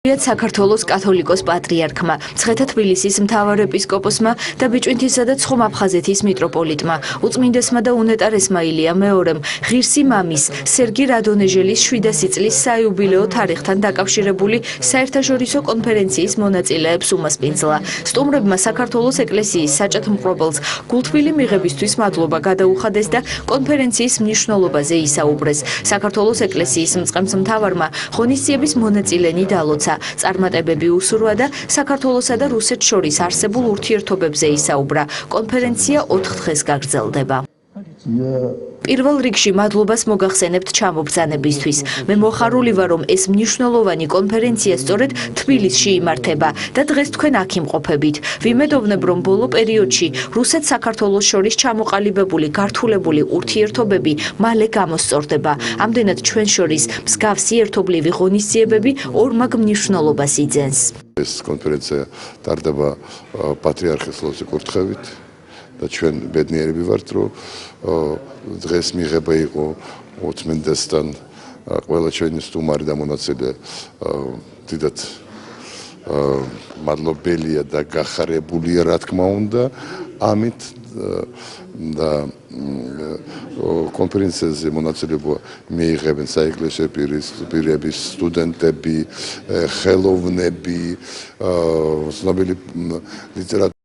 საქართველოს კათოლიკოს პატრიარქმა, მცხეთა თბილისის მთავარეპისკოპოსმა და ბიჭვინთისა და ცხომ-აფხაზეთის მიტროპოლიტმა, უწმინდესმა და უნეტარესმა ილია მეორემ, ღირსი მამის, სერგი რადონეჟელის 700 წლის საიუბილეო თარიღთან დაკავშირებული საერთაშორისო კონფერენციის მონაწილეებს უმასპინძლა. სტუმრებმა საქართველოს ეკლესიის საჭათმყრობელს გულთბილი მიღებისთვის მადლობა გადაუხადეს და კონფერენციის მნიშვნელობაზე ისაუბრეს. საქართველოს ეკლესიის მწყემსმთავარმა ღონისძიების მონაწილენი დალოცა. წარმატებები უსურვა და საქართველოსა და რუსეთს შორის არსებულ ურთიერთობებზე ისაუბრა. კონფერენცია 4 დღეს გაგრძელდება. პირველ რიგში მადლობას მოგახსენებთ ჩამობრძანებისთვის. მე მოხარული ვარ, რომ ეს მნიშვნელოვანი კონფერენცია სწორედ თბილისში იმართება და დღეს თქვენ აქ იმყოფებით. ვიმედოვნებ, რომ ბოლო პერიოდში რუსეთ-საქართველოს შორის ჩამოყალიბებული გართულებული ურთიერთობები მალე გამოსწორდება. ამდენად ჩვენ შორის მსგავსი ერთობლივი ღონისძიებები ორმაგ მნიშვნელობას იძენს. ეს კონფერენცია ტარდება პატრიარქის ლოცვა-კურთხევით. და ჩვენ ბედნიერები ვართ, რომ დღეს მიღება იყო უწმინდესთან ყველა ჩვენი სტუმარი და მონაწილე დიდად მადლობელია და გახარებულია, რა თქმა უნდა, ამით და კონფერენციაზე მონაწილეობა მიიღებენ საეკლესიო პირების, სტუდენტები, ხელოვნები, ცნობილი ლიტერატურის